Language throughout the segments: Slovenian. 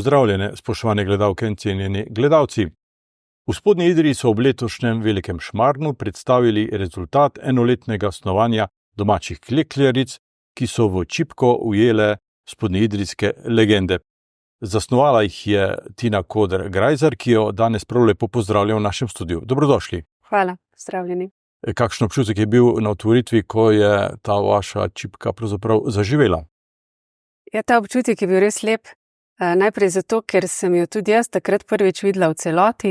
Pozdravljene, spoštovane gledalke in cenjeni gledalci. V Spodnji Idriji so ob letošnjem velikem šmarnu predstavili rezultat enoletnega snovanja domačih klekljaric, ki so v čipko ujele spodnjeidrijske legende. Zasnovala jih je Tina Koder-Grajzar, ki jo danes prav lepo pozdravljam v našem studiu. Dobrodošli. Hvala, pozdravljeni. Kakšen občutek je bil na otvoritvi, ko je ta vaša čipka pravzaprav zaživela? Ja, ta občutek je bil res lep. Najprej zato, ker sem jo tudi jaz takrat prvič videla v celoti.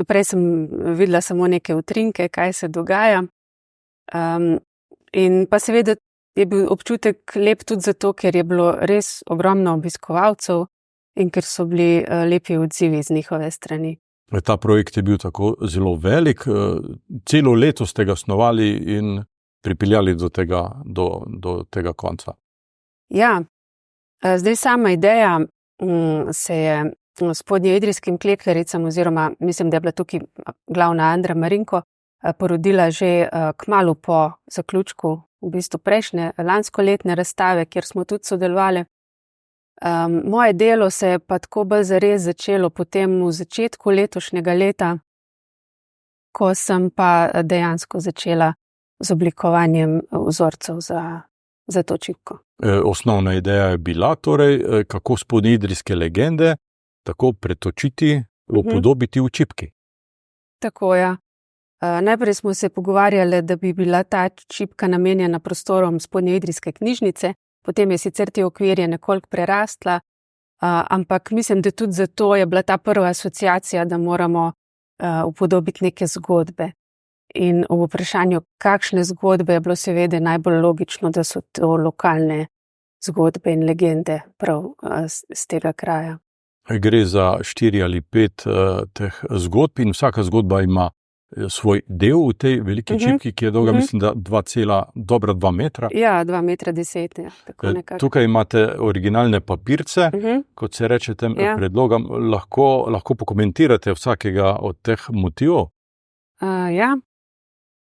Prej sem videla samo neke utrinke, kaj se dogaja. In pa seveda je bil občutek lep tudi zato, ker je bilo res ogromno obiskovalcev in ker so bili lepi odzivi z njihove strani. Ta projekt je bil tako zelo velik, celo leto ste ga snovali in pripeljali do tega konca. Ja, zdaj sama ideja se je spodnjeidrijskim klekljaricam, oziroma mislim, da je bila tukaj glavna Andra Marinko, porodila že kmalu po zaključku v bistvu prejšnje lanskoletne razstave, kjer smo tudi sodelovali. Moje delo se je pa tako bolj zares začelo potem v začetku letošnjega leta, ko sem pa dejansko začela z oblikovanjem vzorcev za to čipko. Osnovna ideja je bila torej, kako spodnjeidrijske legende tako pretočiti, upodobiti v čipki. Tako, ja. Najprej smo se pogovarjali, da bi bila ta čipka namenjena prostorom spodnjeidrijske knjižnice, potem je sicer te okvirje nekoliko prerastla, ampak mislim, da tudi zato je bila ta prva asociacija, da moramo upodobiti neke zgodbe. In v vprašanju, kakšne zgodbe, je bilo seveda najbolj logično, da so to lokalne zgodbe in legende prav z tega kraja. Gre za 4 ali 5 teh zgodb in vsaka zgodba ima svoj del v tej veliki čipki, ki je dolga, mislim, da dobra 2 metra. Ja, 2,10 metra, ja, tako nekako. Tukaj imate originalne papirce, kot se reče tem predlogam. Lahko pokomentirate vsakega od teh motivov? Ja,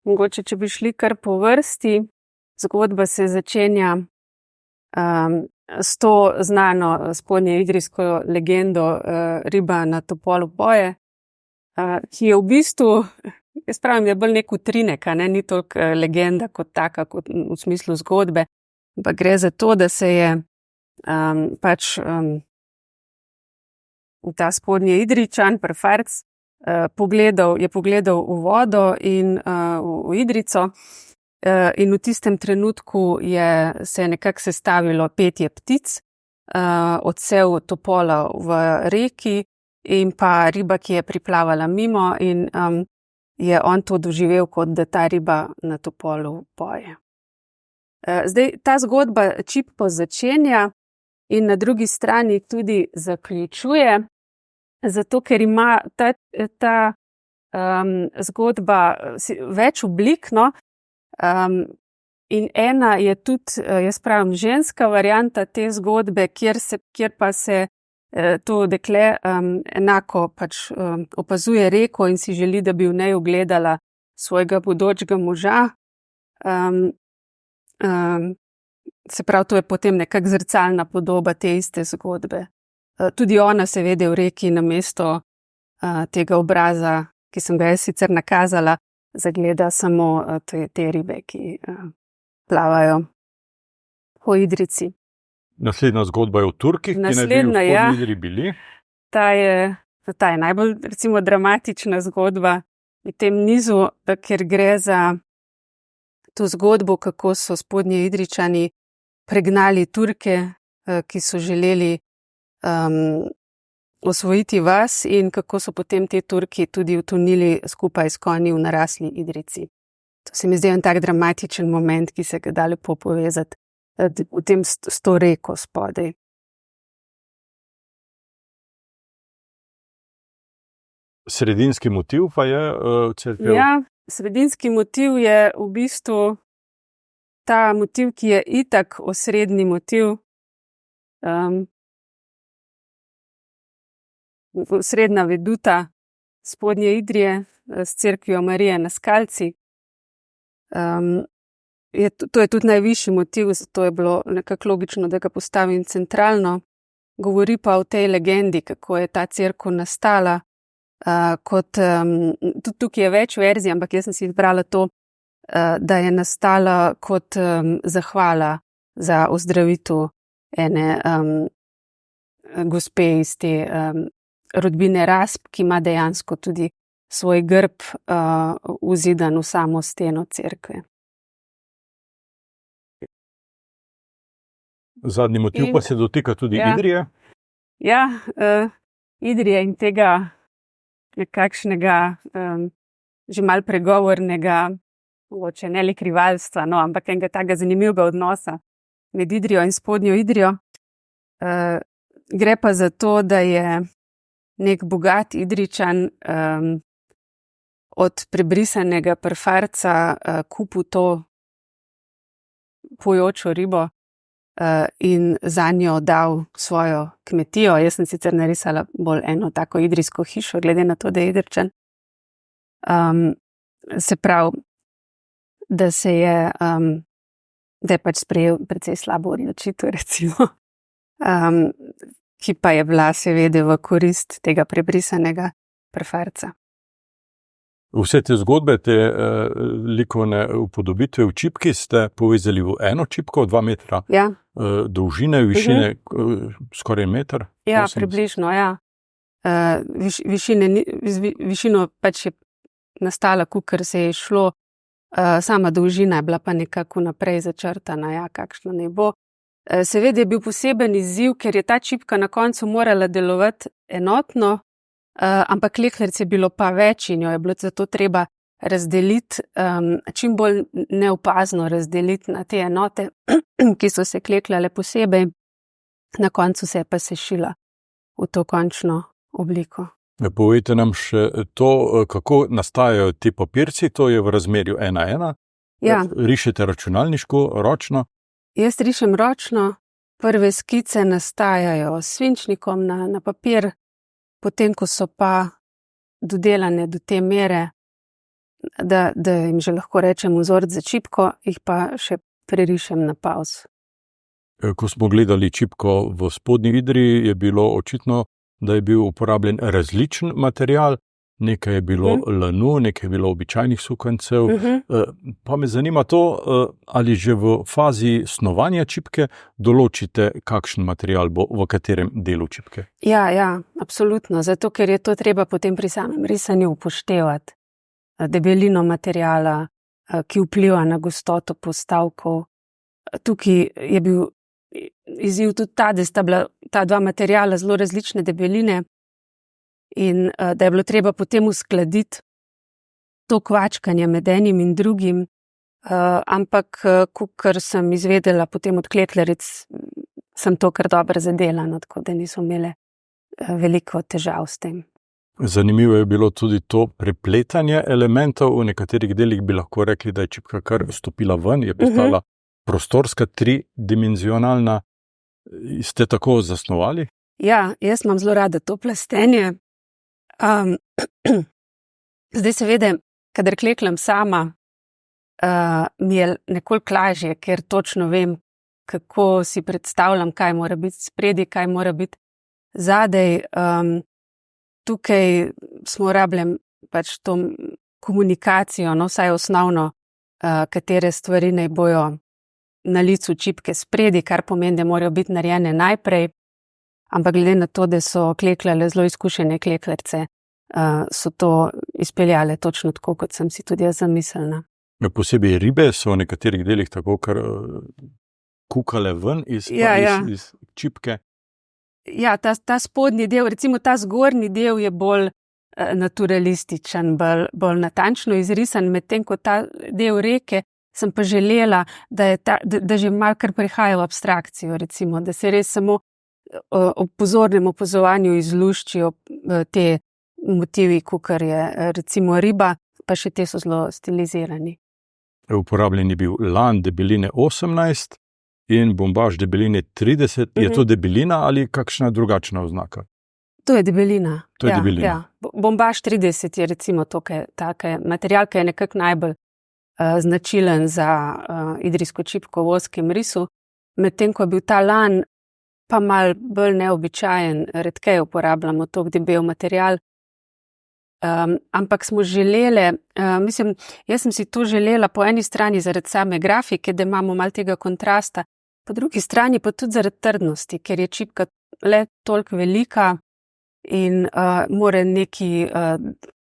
mogoče, če bi šli kar po vrsti. Zgodba se začenja s to znano spodnjeidrijsko legendo riba na topolu boje, ki je v bistvu, jaz pravim, je bolj nek utrinek, ni toliko legenda kot taka, kot v smislu zgodbe, pa gre za to, da se je ta spodnjeidrijčan, Prfarc, pogledal v vodo in v Idrijco, in v tistem trenutku se je nekako sestavilo petje ptic, odsev topola v reki in pa riba, ki je priplavala mimo, in je on to doživel, kot da ta riba na topolu poje. Zdaj, ta zgodba čipko začenja in na drugi strani tudi zaključuje, zato ker ima ta zgodba več oblik, in ena je tudi, jaz pravim, ženska varianta te zgodbe, kjer pa se to dekle enako pač opazuje reko in si želi, da bi v njej ugledala svojega bodočega moža. Se pravi, to je potem nekako zrcalna podoba te iste zgodbe. Tudi ona se vede v reki namesto tega obraza, ki sem ga jaz sicer nakazala, zagleda samo te ribe, ki plavajo po Idrijci. Naslednja zgodba je o Turkih, ki naj bi v Spodnji Idriji bili. Ta je najbolj, recimo, dramatična zgodba v tem nizu, ker gre za to zgodbo, kako so Spodnjeidrijčani pregnali Turke, ki so želeli osvojiti vas, in kako so potem te Turki tudi utonili skupaj s konji v narasli Idrijci. To se mi zdi en tak dramatičen moment, ki se ga da lepo povezati v tem s to reko spodaj. Sredinski motiv pa je cerkev? Ja, sredinski motiv je v bistvu ta motiv, ki je itak osrednji motiv, srednja veduta Spodnje Idrije s cerkvijo Marije na Skalci. To je tudi najvišji motiv, zato je bilo nekako logično, da ga postavim centralno. govori pa o tej legendi, kako je ta cerkev nastala. Tudi tukaj je več verzij, ampak jaz sem si izbrala to, da je nastala kot zahvala za ozdravitev ene gospe iz te rodbine Rasp, ki ima dejansko tudi svoj grb vzidan v samo steno cerkve. Zadnji motiv pa se dotika tudi Idrije. Ja, Idrija in tega nekakšnega že malo pregovornega, mogoče ne le krivalstva, no, ampak enega takega zanimivega odnosa med Idrijo in Spodnjo Idrijo. Gre pa za to, da je nek bogat Idrijčan od prebrisanega prfarca kupil to pojočo ribo in zanjo dal svojo kmetijo. Jaz sem sicer narisala bolj eno tako idrijsko hišo, glede na to, da je Idrijčan. Se pravi, da je pač sprejel precej slabo odločitev, recimo, ki pa je bila seveda v korist tega prebrisanega prfarca. Vse te zgodbe, te likovne upodobitve v čipki ste povezali v eno čipko, 2 metra dolžine, višine skoraj meter? Ja, 80. Približno, ja. Višino pač je nastala, kakor se je šlo, sama dolžina je bila pa nekako naprej začrtana, ja, kakšno ne bo. Seveda je bil poseben izziv, ker je ta čipka na koncu morala delovati enotno, ampak klekljaric je bilo pa več in jo je bilo zato treba razdeliti, čim bolj neopazno razdeliti na te enote, ki so se klekljale posebej, na koncu se je pa sešila v to končno obliko. Povejte nam še to, kako nastajajo ti papirci, to je v razmerju 1:1. Ja. Rišete računalniško, ročno? Jaz rišem ročno, prve skice nastajajo s svinčnikom na papir, potem, ko so pa dodelane do te mere, da jim že lahko rečem vzorec za čipko, jih pa še prerišem na pavz. Ko smo gledali čipko v Spodnji Idriji, je bilo očitno, da je bil uporabljen različen material, nekaj je bilo lanu, nekaj je bilo običajnih sukancev. Pa me zanima to, ali že v fazi snovanja čipke določite, kakšen material bo v katerem delu čipke? Ja, absolutno, zato ker je to treba potem pri samem risanju upoštevati. Debelino materiala, ki vpliva na gostoto postavkov. Tukaj je bil izziv tudi ta, da sta bila ta dva materiala zelo različne debeline in da je bilo treba potem uskladiti to kvačkanje med enim in drugim, ampak kakor sem izvedela potem od klekljaric, sem to kar dobro zadelala, tako da niso imele veliko težav s tem. Zanimivo je bilo tudi to prepletanje elementov, v nekaterih delih bi lahko rekli, da je čipka kar stopila ven, je postala prostorska, tridimenzionalna. Ste tako zasnovali? Ja, jaz imam zelo rada to plastenje. Zdaj seveda, kadar klekljam sama, mi je nekoliko lažje, ker točno vem, kako si predstavljam, kaj mora biti spredi, kaj mora biti zadej. Tukaj smo rabili pač to komunikacijo, no, vsaj osnovno, katere stvari naj bojo na licu čipke spredi, kar pomeni, da morajo biti narejene najprej, ampak glede na to, da so klekljale zelo izkušene klekljarice, so to izpeljale točno tako, kot sem si tudi jaz zamislila. Posebej ribe so v nekaterih delih tako kar kukale ven iz čipke. Ja, ta spodnji del, recimo ta zgornji del je bolj naturalističen, bolj natančno izrisan, medtem ko ta del reke sem pa želela, da že malo kar prihaja v abstrakcijo, recimo, da se res samo ob pozornem opazovanju izluščijo te motivi, kakor je recimo riba, pa še te so zelo stilizirani. Uporabljen je bil lan debeline 18 in bombaž debeline 30. Je to debelina ali kakšna drugačna oznaka? To je debelina. To je debelina. Ja. Bombaž 30 je recimo take material, ki je nekako najbolj značilen za idrijsko čipko v ozkem risu, medtem ko je bil ta lan pa malo bolj neobičajen, redkeje uporabljamo toliko debel material. Ampak smo želeli, jaz sem si to želela po eni strani zaradi same grafike, da imamo malo tega kontrasta, po drugi strani pa tudi zaradi trdnosti, ker je čipka le toliko velika in mora neki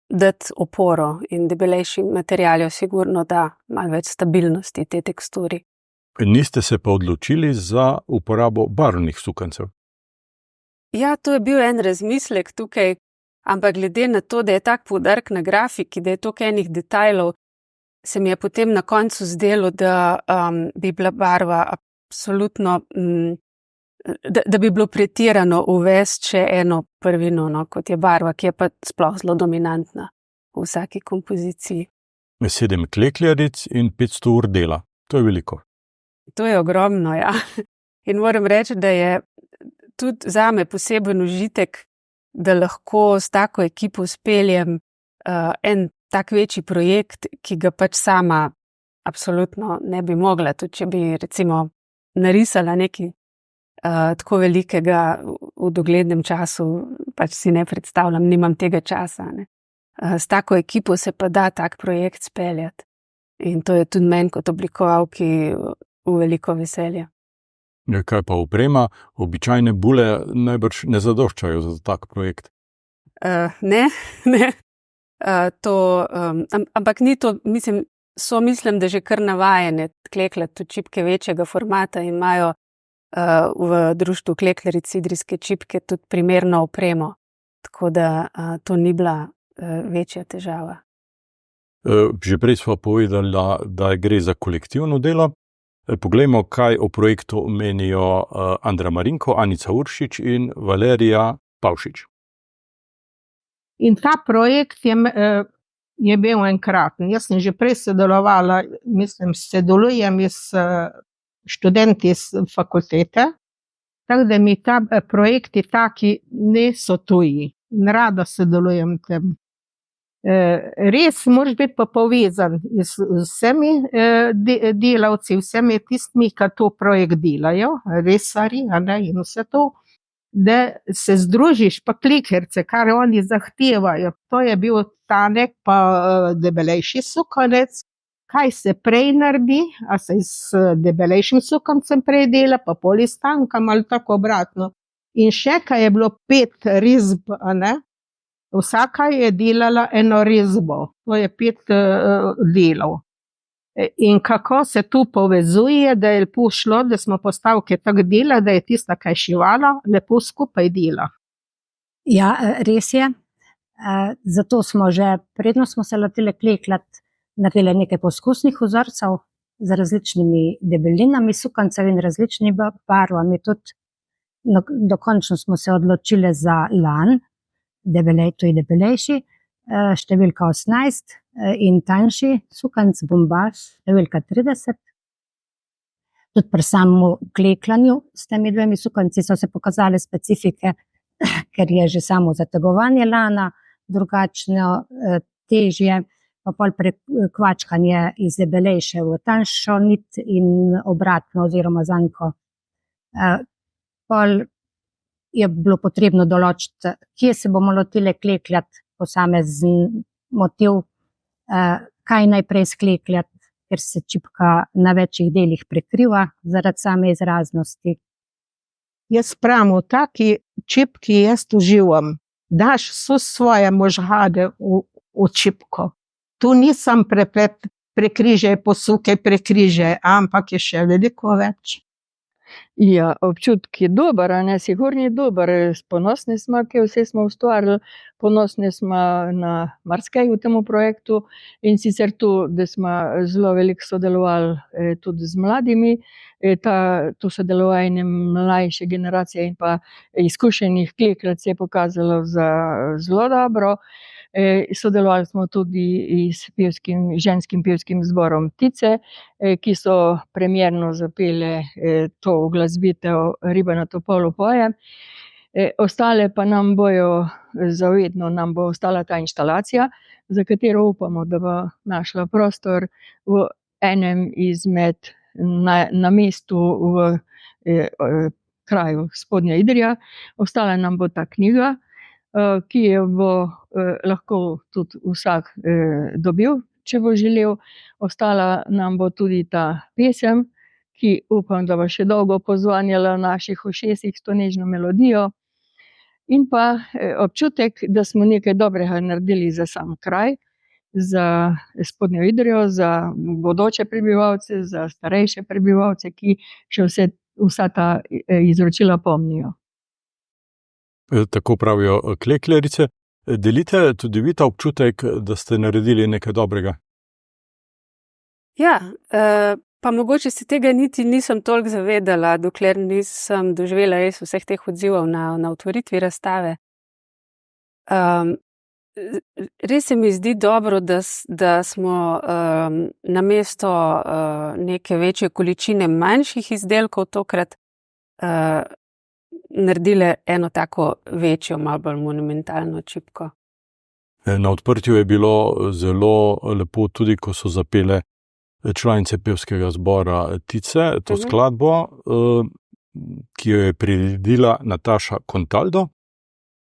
dati oporo, in debelejši material jo sigurno da malo več stabilnosti tej teksturi. Niste se pa odločili za uporabo barvnih sukancev? Ja, to je bil en razmislek tukaj, ampak glede na to, da je tak poudarek na grafiki, da je toliko enih detajlov, se mi je potem na koncu zdelo, da bi bila barva absolutno, da bi bilo pretirano uvesti še eno prvino, no, kot je barva, ki je pa sploh zelo dominantna v vsaki kompoziciji. 7 klekljaric in 500 ur dela. To je veliko. To je ogromno, ja. In moram reči, da je tudi zame poseben užitek, da lahko s tako ekipo speljem en tak večji projekt, ki ga pač sama absolutno ne bi mogla, tudi če bi recimo narisala nekaj tako velikega v doglednem času, pač si ne predstavljam, nimam tega časa, ne. S tako ekipo se pa da tak projekt speljati. In to je tudi meni kot oblikovalki v veliko veselje. Kaj pa oprema? Običajne bule najbrž ne zadoščajo za tak projekt. Ne. Ampak ni to, mislim, da že kar navajene klekljati čipke večjega formata in imajo v društvu klekljaric idrijske čipke tudi primerno opremo. Tako da to ni bila večja težava. Že prej sva povedala, da gre za kolektivno delo. Poglejmo, kaj o projektu menijo Andra Marinko, Anica Uršič in Valerija Pavšič. In ta projekt je bil enkraten. Jaz sem že prej sodelovala, sodelujem s študenti iz fakultete, tako da mi ta projekti taki niso tuji. Rada sodelujem v tem. Res moraš biti pa povezan z vsemi delavci, vsemi tistimi, ki to projekt delajo, resarji, in vse to, da se združiš pa klekljarce, kar oni zahtevajo. To je bil tanek pa debelejši sukanec, kaj se prej naredi, a se s debelejšim sukancem prej dela, pa pol iz tankam ali tako obratno. In še, kaj je bilo 5 risb, vsaka je delala eno risbo, to je 5 delov. In kako se tu povezuje, da je lepo šlo, da smo postavke tako dela, da je tista, kaj šivala, lepo skupaj dela. Ja, res je. Zato smo že, predno smo se lotili klekljati, naredili nekaj poskusnih vzorcev z različnimi debelinami sukancev in različnimi barvami. Tudi dokončno smo se odločili za lan, to je debelejši, številka 18 in tanjši sukanc bombaž, številka 30. Tudi pri samem klekljanju s temi dvemi sukanci so se pokazale specifike, ker je že samo zategovanje lana drugačno, težje, pa pol prekvačkanje iz debelejše v tanjšo nit in obratno oziroma zanko. Pol je bilo potrebno določiti, kje se bomo lotili klekljati posamezen motiv, kaj najprej sklekljati, ker se čipka na večjih delih prekriva zaradi same izraznosti. Jaz pravim, v taki čipki jaz uživam. Daš vse svoje možgane v čipko. Tu nisem preplet prekrižaj, posukaj prekrižaj, ampak je še veliko več. Ja, občutek je dober, sigurno je dober. Ponosni smo, ki vse smo ustvarili, ponosni smo na marsikaj v tem projektu in sicer to, da smo zelo veliko sodelovali tudi z mladimi. To sodelovanje mlajše generacije in pa izkušenih klekljarcev se je pokazalo za zelo dobro. Sodelovali smo tudi s ženskim pevskim zborom Ptice, ki so premierno zapele to uglasbitev Riba na topolu poje. Ostale pa nam bojo, zavedno nam bo ostala ta inštalacija, za katero upamo, da bo našla prostor v enem izmed na mestu v kraju Spodnja Idrija. Ostala nam bo ta knjiga, ki jo bo lahko tudi vsak dobil, če bo želel. Ostala nam bo tudi ta pesem, ki upam, da bo še dolgo pozvanjala v naših ušesih s to nežno melodijo. In pa občutek, da smo nekaj dobrega naredili za sam kraj, za Spodnjo Idrijo, za bodoče prebivalce, za starejše prebivalce, ki še vsa ta izročila pomnijo. Tako pravijo klekljarice. Delite tudi vi ta občutek, da ste naredili nekaj dobrega? Ja, pa mogoče se tega niti nisem toliko zavedala, dokler nisem doživela res vseh teh odzivov na otvoritvi razstave. Res se mi zdi dobro, da smo namesto neke večje količine manjših izdelkov tokrat naredile eno tako večjo, malo bolj monumentalno čipko. Na odprtju je bilo zelo lepo tudi, ko so zapele članice pevskega zbora Tice, to skladbo, ki jo je priredila Nataša Contaldo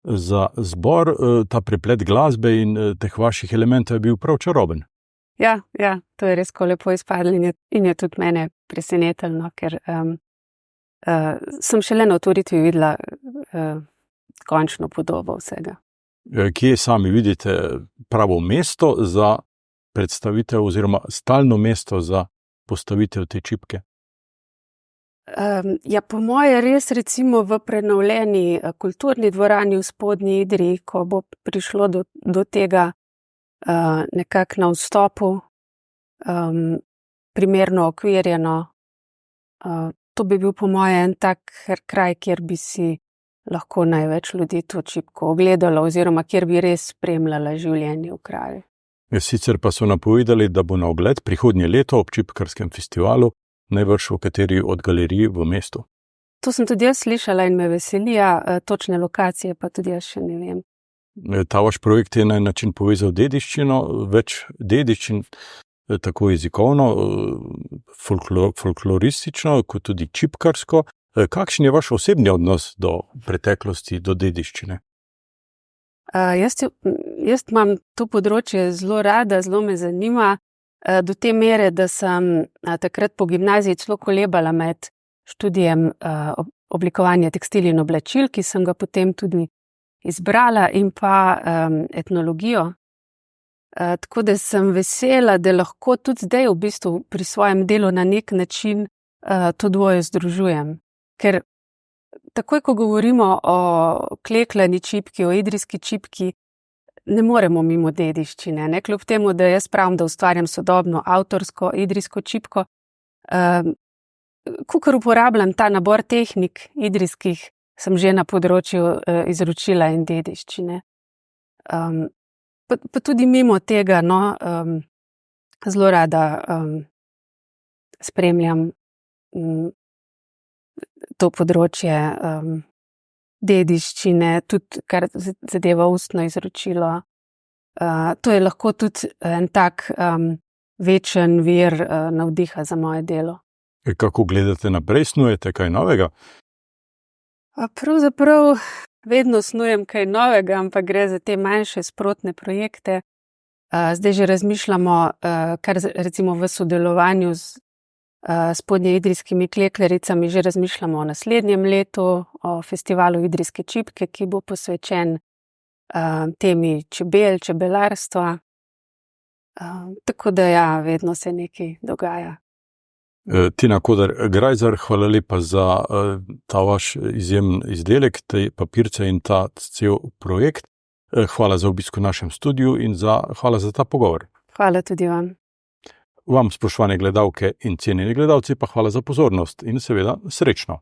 za zbor. Ta preplet glasbe in teh vaših elementov je bil prav čaroben. Ja, to je res lepo izpadlo in je tudi mene presenetilo, ker sem šele na otvoritvi videla končno podobo vsega. Kje sami vidite pravo mesto za predstavitev oziroma stalno mesto za postavitev te čipke? Ja, po moje res recimo v prenovljeni kulturni dvorani v Spodnji Idriji, ko bo prišlo do tega nekako na vstopu, primerno okvirjeno. To bi bil po moje en tak kraj, kjer bi si lahko največ ljudi to čipko ogledalo oziroma kjer bi res spremljala življenje v kraju. Sicer pa so napovedali, da bo na ogled prihodnje leto ob čipkarskem festivalu, najbrž v kateri od galerij v mestu. To sem tudi jaz slišala in me veseli, točne lokacije pa tudi jaz še ne vem. Ta vaš projekt je na način povezal dediščino, več dediščin, tako jezikovno, folkloristično, kot tudi čipkarsko. Kakšen je vaš osebni odnos do preteklosti, do dediščine? Jaz imam to področje zelo rada, zelo me zanima, do te mere, da sem takrat po gimnaziji celo kolebala med študijem oblikovanja tekstil in oblačil, ki sem ga potem tudi izbrala, in pa etnologijo. Tako da sem vesela, da lahko tudi zdaj v bistvu pri svojem delu na nek način to dvoje združujem. Ker takoj, ko govorimo o klekljani čipki, o idrijski čipki, ne moremo mimo dediščine. Kljub temu, da jaz pravim, da ustvarjam sodobno avtorsko idrijsko čipko, kakor uporabljam ta nabor tehnik idrijskih, sem že na področju izročila in dediščine. Pa tudi mimo tega, zelo rada spremljam to področje dediščine, tudi kar zadeva ustno izročilo. To je lahko tudi en tak večen vir navdiha za moje delo. Kako gledate naprej, snujete kaj novega? Pravzaprav vedno snujem kaj novega, ampak gre za te manjše sprotne projekte. Zdaj že razmišljamo, kar recimo v sodelovanju z spodnjeidrijskimi kleklericami, že razmišljamo o naslednjem letu, o festivalu idrijske čipke, ki bo posvečen temi čebel, čebelarstva. Tako da ja, vedno se nekaj dogaja. Tina Kodar-Grajzar, hvala lepa za ta vaš izjemen izdelek, te papirce in ta cel projekt. Hvala za obisk v našem studiu in hvala za ta pogovor. Hvala tudi vam. Vam, spoštovane gledalke in cenjeni gledalci, pa hvala za pozornost in seveda srečno.